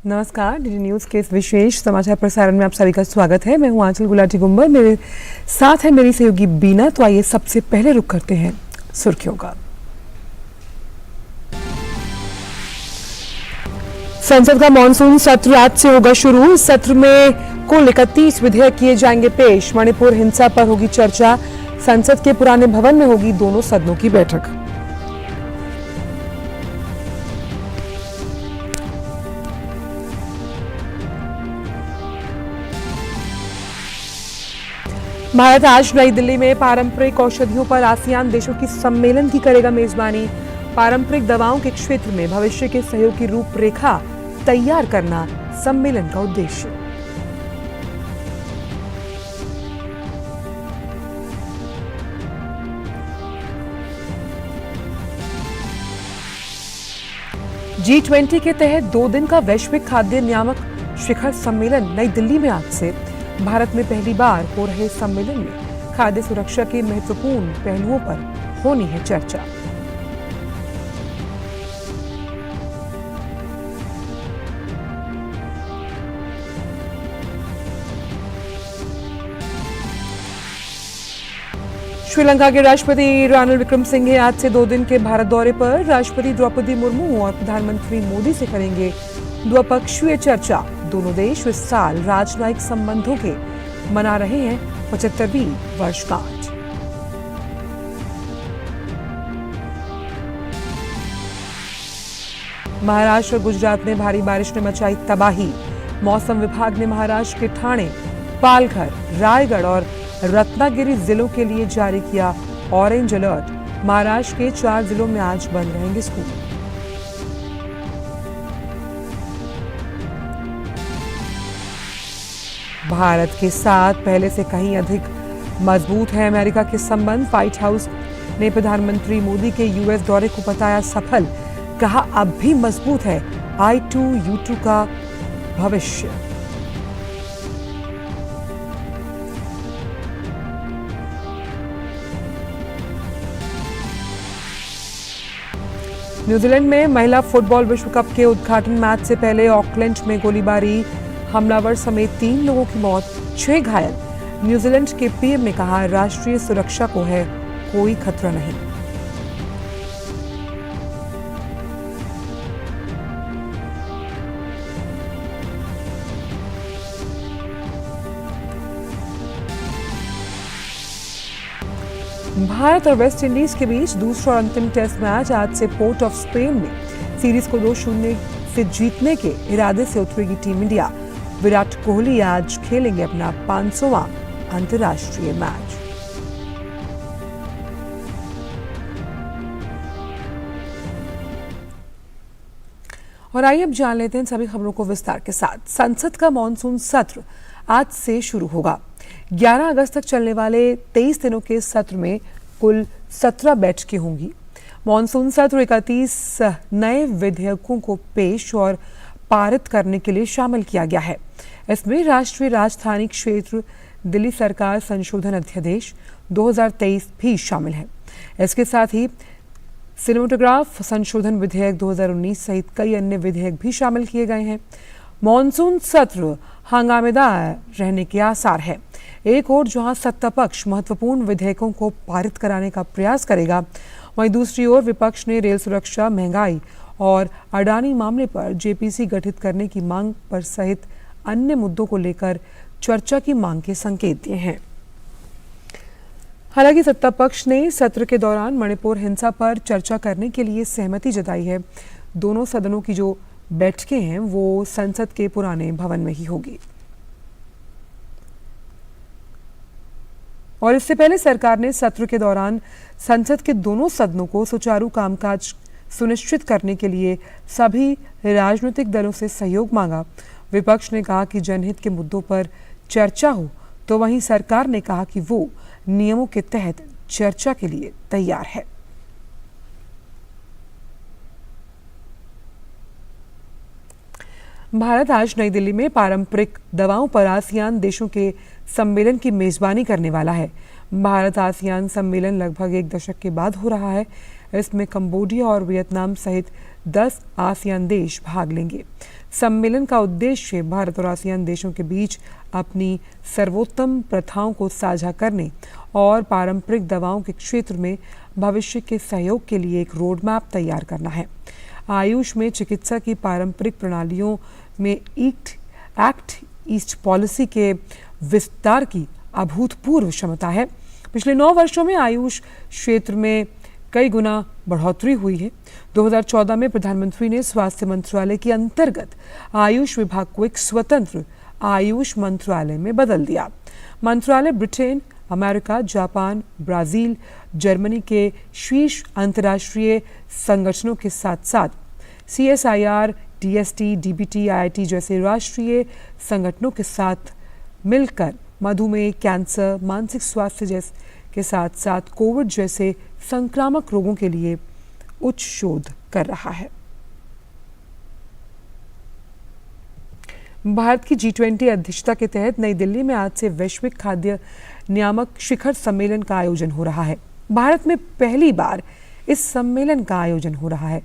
नमस्कार, DD news के इस विशेष समाचार प्रसारण में आप सभी का स्वागत है। मैं हूं आंचल गुलाटी गुंबर, मेरे साथ है मेरी सहयोगी बीना। तो आइए सबसे पहले रुख करते हैं सुर्खियों का। संसद का मॉनसून सत्र आज से होगा शुरू। सत्र में कुल 31 विधेयक किए जाएंगे पेश। मणिपुर हिंसा पर होगी चर्चा। संसद के पुराने भवन में होगी दोनों सदनों की बैठक। भारत आज नई दिल्ली में पारंपरिक औषधियों पर आसियान देशों की सम्मेलन की करेगा मेजबानी। पारंपरिक दवाओं के क्षेत्र में भविष्य के सहयोग की रूपरेखा तैयार करना सम्मेलन का उद्देश्य। G20 के तहत 2 दिन का वैश्विक खाद्य नियामक शिखर सम्मेलन नई दिल्ली में आज से। भारत में पहली बार हो रहे सम्मेलन में खाद्य सुरक्षा के महत्वपूर्ण पहलुओं पर होनी है चर्चा। श्रीलंका के राष्ट्रपति रानिल विक्रमसिंघे आज से 2 दिन के भारत दौरे पर। राष्ट्रपति द्रौपदी मुर्मू और प्रधानमंत्री मोदी से करेंगे द्विपक्षीय चर्चा। दोनों देश इस साल राजनयिक संबंधों के मना रहे हैं 75वीं वर्षगांठ। महाराष्ट्र और गुजरात में भारी बारिश ने मचाई तबाही। मौसम विभाग ने महाराष्ट्र के ठाणे, पालघर, रायगढ़ और रत्नागिरी जिलों के लिए जारी किया ऑरेंज अलर्ट। महाराष्ट्र के 4 जिलों में आज बंद रहेंगे स्कूल। भारत के साथ पहले से कहीं अधिक मजबूत है अमेरिका के संबंध। व्हाइट हाउस ने प्रधानमंत्री मोदी के यूएस दौरे को बताया सफल। कहा अब भी मजबूत है I2U2 का भविष्य। न्यूजीलैंड में महिला फुटबॉल विश्व कप के उद्घाटन मैच से पहले ऑकलैंड में गोलीबारी, हमलावर समेत 3 लोगों की मौत, 6 घायल। न्यूजीलैंड के पीएम ने कहा राष्ट्रीय सुरक्षा को है कोई खतरा नहीं। भारत और वेस्ट इंडीज के बीच दूसरा और अंतिम टेस्ट मैच आज से पोर्ट ऑफ स्पेन में। सीरीज को 2-0 से जीतने के इरादे से उतरेगी टीम इंडिया। विराट कोहली आज खेलेंगे अपना 500वां अंतर्राष्ट्रीय मैच। और आइए अब जान लेते हैं सभी खबरों को विस्तार के साथ। संसद का मॉनसून सत्र आज से शुरू होगा। 11 अगस्त तक चलने वाले 23 दिनों के सत्र में कुल 17 बैठकें होंगी। मॉनसून सत्र 31 नए विधेयकों को पेश और पारित करने के लिए शामिल किया गया है। इसमें राष्ट्रीय राजधानी क्षेत्र दिल्ली सरकार संशोधन अध्यादेश 2023 भी शामिल है। इसके साथ ही सिनेमेटोग्राफ संशोधन विधेयक 2019 सहित कई अन्य विधेयक भी शामिल किए गए हैं। मॉनसून सत्र हंगामेदार रहने के आसार है। एक ओर जहां सत्ता पक्ष महत्वपूर्ण विधेयकों को पारित कराने का प्रयास करेगा, वहीं दूसरी ओर विपक्ष ने रेल सुरक्षा, महंगाई और अडानी मामले पर जेपीसी गठित करने की मांग पर सहित अन्य मुद्दों को लेकर चर्चा की मांग के संकेत दिए हैं। हालांकि सत्ता पक्ष ने सत्र के दौरान मणिपुर हिंसा पर चर्चा करने के लिए सहमति जताई है। दोनों सदनों की जो बैठकें हैं वो संसद के पुराने भवन में ही होगी। और इससे पहले सरकार ने सत्र के दौरान संसद के दोनों सदनों को सुचारू कामकाज सुनिश्चित करने के लिए सभी राजनीतिक दलों से सहयोग मांगा। विपक्ष ने कहा कि जनहित के मुद्दों पर चर्चा हो, तो वहीं सरकार ने कहा कि वो नियमों के तहत चर्चा के लिए तैयार है। भारत आज नई दिल्ली में पारंपरिक दवाओं पर आसियान देशों के सम्मेलन की मेजबानी करने वाला है। भारत आसियान सम्मेलन लगभग 1 दशक के बाद हो रहा है। इसमें कंबोडिया और वियतनाम सहित 10 आसियान देश भाग लेंगे। सम्मेलन का उद्देश्य भारत और आसियान देशों के बीच अपनी सर्वोत्तम प्रथाओं को साझा करने और पारंपरिक दवाओं के क्षेत्र में भविष्य के सहयोग के लिए एक रोड मैप तैयार करना है। आयुष में चिकित्सा की पारंपरिक प्रणालियों में एक्ट ईस्ट पॉलिसी के विस्तार की अभूतपूर्व क्षमता है। पिछले 9 वर्षों में आयुष क्षेत्र में कई गुना बढ़ोतरी हुई है। 2014 में प्रधानमंत्री ने स्वास्थ्य मंत्रालय के अंतर्गत आयुष विभाग को एक स्वतंत्र आयुष मंत्रालय में बदल दिया। मंत्रालय Britain, America, Japan, Brazil, Germany के शीर्ष अंतर्राष्ट्रीय संगठनों के साथ साथ CSIR, DST, DBT, IIT जैसे राष्ट्रीय संगठनों के साथ मिलकर मधुमेह, कैंसर, मानसिक स्वास्थ्य जैसे के साथ साथ कोविड जैसे संक्रामक रोगों के लिए उच्च शोध कर रहा है। भारत की G20 अध्यक्षता के तहत नई दिल्ली में आज से वैश्विक खाद्य नियामक शिखर सम्मेलन का आयोजन हो रहा है। भारत में पहली बार इस सम्मेलन का आयोजन हो रहा है।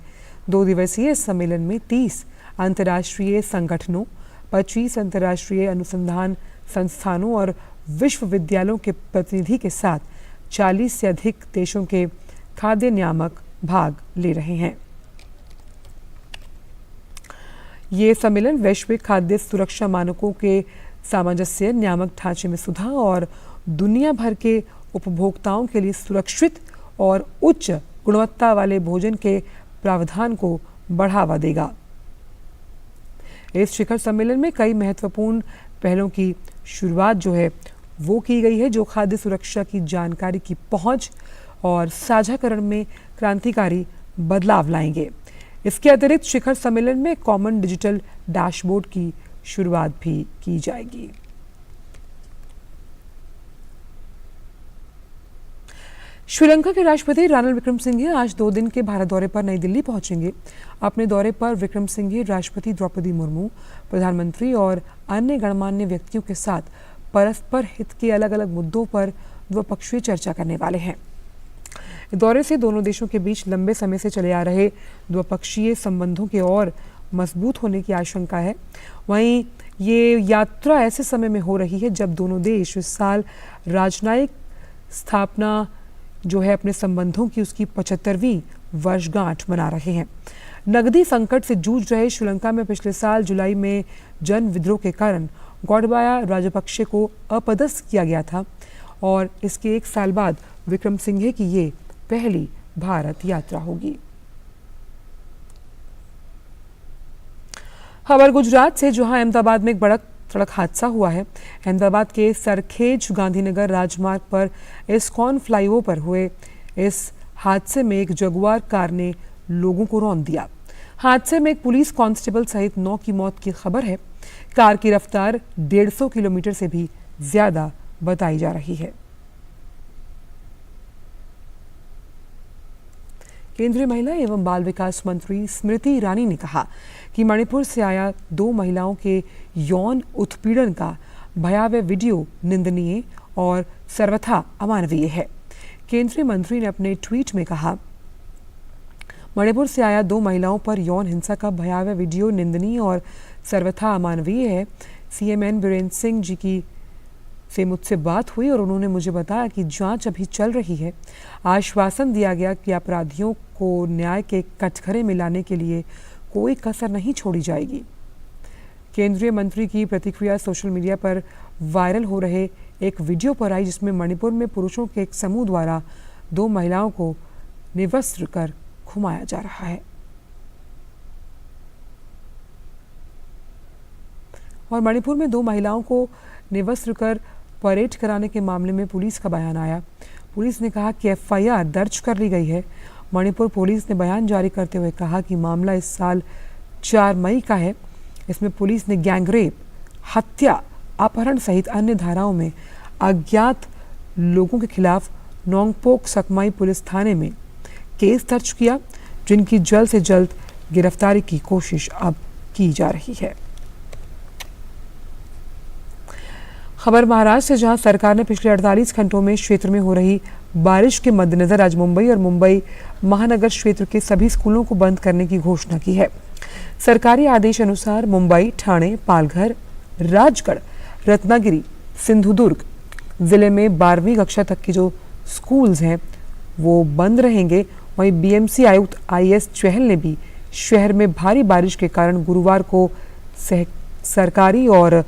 2 दिवसीय इस सम्मेलन में 30 अंतर्राष्ट्रीय संगठनों, 25 अंतर्राष्ट्रीय अनुसंधान संस्थानों और विश्वविद्यालयों के प्रतिनिधि के साथ 40 से अधिक देशों के खाद्य नियामक भाग ले रहे हैं। ये सम्मेलन वैश्विक खाद्य सुरक्षा मानकों के सामंजस्य, नियामक ढांचे में सुधार और दुनिया भर के उपभोक्ताओं के लिए सुरक्षित और उच्च गुणवत्ता वाले भोजन के प्रावधान को बढ़ावा देगा। इस शिखर सम्मेलन में कई महत्वपूर्ण पहलों की शुरुआत जो है वो की गई है, जो खाद्य सुरक्षा की जानकारी की पहुंच और साझाकरण में क्रांतिकारी बदलाव लाएंगे। इसके अतिरिक्त शिखर सम्मेलन में कॉमन डिजिटल डैशबोर्ड की शुरुआत भी की जाएगी। श्रीलंका के राष्ट्रपति रानिल विक्रमसिंघे आज 2 दिन के भारत दौरे पर नई दिल्ली पहुंचेंगे। अपने दौरे पर विक्रमसिंघे राष्ट्रपति द्रौपदी मुर्मू, प्रधानमंत्री और अन्य गणमान्य व्यक्तियों के साथ परस्पर हित के अलग अलग मुद्दों पर द्विपक्षीय चर्चा करने वाले हैं। दौरे से दोनों देशों के बीच लंबे समय से चले आ रहे द्विपक्षीय संबंधों के और मजबूत होने की आशंका है। वहीं ये यात्रा ऐसे समय में हो रही है जब दोनों देश इस साल राजनयिक स्थापना जो है अपने संबंधों की उसकी 75वीं वर्षगांठ मना रहे हैं। नकदी संकट से जूझ रहे श्रीलंका में पिछले साल जुलाई में जन विद्रोह के कारण गोटाबाया राजपक्षे को अपदस्थ किया गया था और इसके 1 साल बाद विक्रमसिंघे की ये पहली भारत यात्रा होगी। खबर गुजरात से, जहां अहमदाबाद में एक बड़ा सड़क हादसा हुआ है। अहमदाबाद के सरखेज गांधीनगर राजमार्ग पर इस्कॉन फ्लाईओवर पर हुए इस हादसे में एक जगुआर कार ने लोगों को रौंद दिया। हादसे में एक पुलिस कांस्टेबल सहित 9 की मौत की खबर है। कार की रफ्तार 150 किलोमीटर से भी ज्यादा बताई जा रही है। केंद्रीय महिला एवं बाल विकास मंत्री स्मृति ईरानी ने कहा कि मणिपुर से आया 2 महिलाओं के यौन उत्पीड़न का भयावह वीडियो निंदनीय और सर्वथा अमानवीय है। केंद्रीय मंत्री ने अपने ट्वीट में कहा, मणिपुर से आया 2 महिलाओं पर यौन हिंसा का भयावह वीडियो निंदनीय और सर्वथा अमानवीय है। CMN बीरेंद्र सिंह जी की से मुझसे बात हुई और उन्होंने मुझे बताया कि जांच अभी चल रही है। आश्वासन दिया गया कि अपराधियों को न्याय के कटघरे में लाने के लिए कोई कसर नहीं छोड़ी जाएगी। केंद्रीय मंत्री की प्रतिक्रिया सोशल मीडिया पर वायरल हो रहे एक वीडियो पर आई, जिसमें मणिपुर में पुरुषों के एक समूह द्वारा 2 महिलाओं को निवस्त्र कर घुमाया जा रहा है। और मणिपुर में 2 महिलाओं को निवस्त्र कर परेड कराने के मामले में पुलिस का बयान आया। पुलिस ने कहा कि FIR दर्ज कर ली गई है। मणिपुर पुलिस ने बयान जारी करते हुए कहा कि मामला इस साल 4 मई का है। इसमें पुलिस ने गैंगरेप, हत्या, अपहरण सहित अन्य धाराओं में अज्ञात लोगों के खिलाफ नोंगपोक सकमाई पुलिस थाने में केस दर्ज किया, जिनकी जल्द से जल्द गिरफ्तारी की कोशिश अब की जा रही है। खबर महाराष्ट्र से, जहां सरकार ने पिछले 48 घंटों में क्षेत्र में हो रही बारिश के मद्देनजर आज मुंबई और मुंबई महानगर क्षेत्र के सभी स्कूलों को बंद करने की घोषणा की है। सरकारी आदेश अनुसार मुंबई, ठाणे, पालघर, राजगढ़, रत्नागिरी, सिंधुदुर्ग जिले में 12वीं कक्षा तक के जो स्कूल्स हैं वो बंद रहेंगे। वहीं बीएमसी आयुक्त IS चहल ने भी शहर में भारी बारिश के कारण गुरुवार को सरकारी और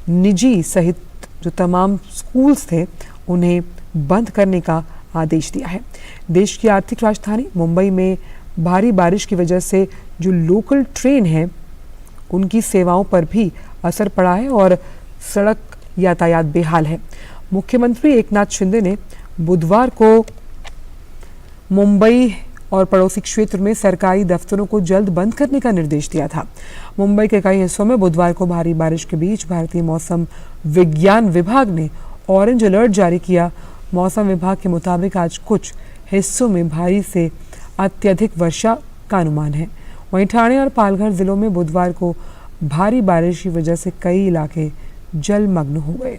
निजी सहित जो तमाम स्कूल्स थे उन्हें बंद करने का आदेश दिया है। देश की आर्थिक राजधानी मुंबई में भारी बारिश की वजह से जो लोकल ट्रेन है उनकी सेवाओं पर भी असर पड़ा है और सड़क यातायात बेहाल है। मुख्यमंत्री एकनाथ शिंदे ने बुधवार को मुंबई और पड़ोसी क्षेत्र में सरकारी दफ्तरों को जल्द बंद करने का निर्देश दिया था। मुंबई के कई हिस्सों में बुधवार को भारी बारिश के बीच भारतीय मौसम विज्ञान विभाग ने ऑरेंज अलर्ट जारी किया। मौसम विभाग के मुताबिक आज कुछ हिस्सों में भारी से अत्यधिक वर्षा का अनुमान है। वहीं ठाणे और पालघर जिलों में बुधवार को भारी बारिश की वजह से कई इलाके जलमग्न हो गए।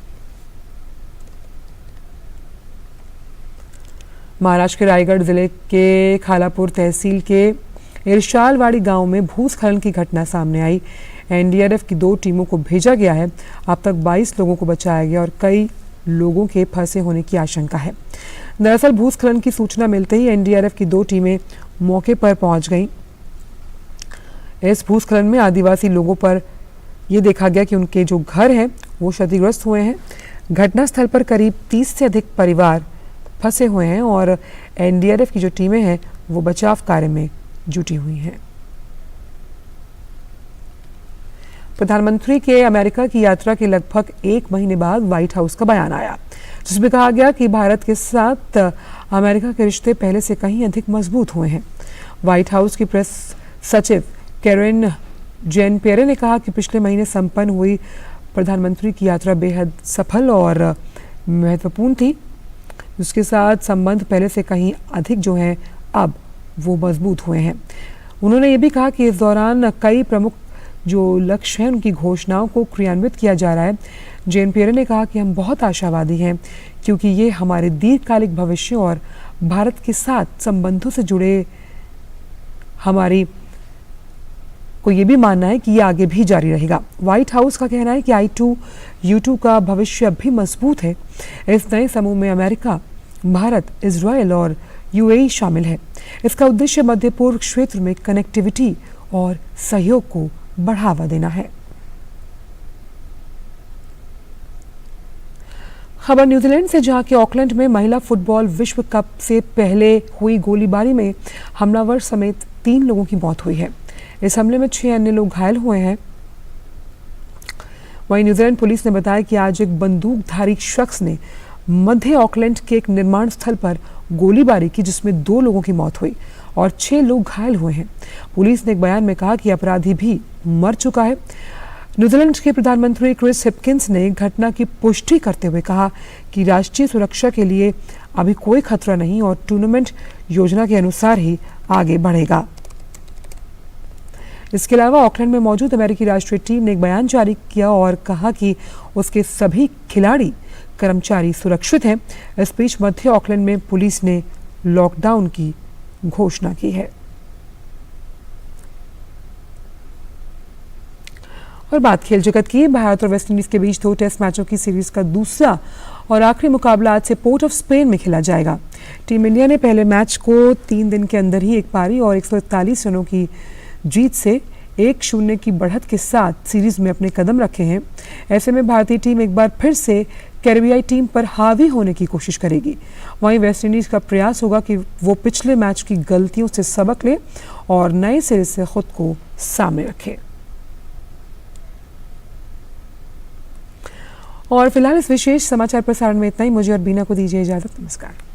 महाराष्ट्र के रायगढ़ जिले के खालापुर तहसील के इरशालवाड़ी गांव में भूस्खलन की घटना सामने आई। एनडीआरएफ की 2 टीमों को भेजा गया है। अब तक 22 लोगों को बचाया गया और कई लोगों के फंसे होने की आशंका है। दरअसल भूस्खलन की सूचना मिलते ही एनडीआरएफ की 2 टीमें मौके पर पहुंच गईं। इस भूस्खलन में आदिवासी लोगों पर यह देखा गया कि उनके जो घर हैं वो क्षतिग्रस्त हुए हैं। घटनास्थल पर करीब 30 से अधिक परिवार फंसे हुए हैं और एनडीआरएफ की जो टीमें हैं वो बचाव कार्य में जुटी हुई हैं। प्रधानमंत्री के अमेरिका की यात्रा के लगभग 1 महीने बाद व्हाइट हाउस का बयान आया, जिसमें कहा गया कि भारत के साथ अमेरिका के रिश्ते पहले से कहीं अधिक मजबूत हुए हैं। व्हाइट हाउस की प्रेस सचिव कैरेन जेन-पियरे ने कहा कि पिछले महीने संपन्न हुई प्रधानमंत्री की यात्रा बेहद सफल और महत्वपूर्ण थी। उसके साथ संबंध पहले से कहीं अधिक जो हैं अब वो मजबूत हुए हैं। उन्होंने ये भी कहा कि इस दौरान कई प्रमुख जो लक्ष्य हैं उनकी घोषणाओं को क्रियान्वित किया जा रहा है। जेन-पियरे ने कहा कि हम बहुत आशावादी हैं क्योंकि ये हमारे दीर्घकालिक भविष्य और भारत के साथ संबंधों से जुड़े हमारी को ये भी मानना है कि ये आगे भी जारी रहेगा। व्हाइट हाउस का कहना है कि I2U2 का भविष्य अब भी मजबूत है। इस नए समूह में अमेरिका, भारत, इजराइल और UAE शामिल है। इसका उद्देश्य मध्य पूर्व क्षेत्र में कनेक्टिविटी और सहयोग को बढ़ावा देना है। खबर न्यूजीलैंड से, जहां के ऑकलैंड में महिला फुटबॉल विश्व कप से पहले हुई गोलीबारी में हमलावर समेत 3 लोगों की मौत हुई है। इस हमले में 6 अन्य लोग घायल हुए हैं। वहीं न्यूजीलैंड पुलिस ने बताया कि आज एक बंदूकधारी शख्स ने मध्य ऑकलैंड के एक निर्माण स्थल पर गोलीबारी की, जिसमें 2 लोगों की मौत हुई और 6 लोग घायल हुए हैं। पुलिस ने एक बयान में कहा कि अपराधी भी मर चुका है। न्यूजीलैंड के प्रधानमंत्री क्रिस हिपकिंस ने घटना की पुष्टि करते हुए कहा कि राष्ट्रीय सुरक्षा के लिए अभी कोई खतरा नहीं और टूर्नामेंट योजना के अनुसार ही आगे बढ़ेगा। इसके अलावा ऑकलैंड में मौजूद अमेरिकी राष्ट्रीय टीम ने एक बयान जारी किया और कहा कि उसके सभी खिलाड़ी, कर्मचारी सुरक्षित हैं। इस बीच मध्य ऑकलैंड में पुलिस ने लॉकडाउन की घोषणा की है। और बात खेल जगत की, भारत और वेस्टइंडीज के बीच 2 टेस्ट मैचों की सीरीज का दूसरा और आखिरी मुकाबला आज से पोर्ट ऑफ स्पेन में खेला जाएगा। टीम इंडिया ने पहले मैच को 3 दिन के अंदर ही एक पारी और 141 रनों की जीत से 1-0 की बढ़त के साथ सीरीज में अपने कदम रखे हैं। ऐसे में भारतीय टीम एक बार फिर से कैरेबियाई टीम पर हावी होने की कोशिश करेगी। वहीं वेस्टइंडीज का प्रयास होगा कि वो पिछले मैच की गलतियों से सबक ले और नए सिरे से खुद को सामने रखे। और फिलहाल इस विशेष समाचार प्रसारण में इतना ही। मुझे और बीना को दीजिए इजाजत। नमस्कार।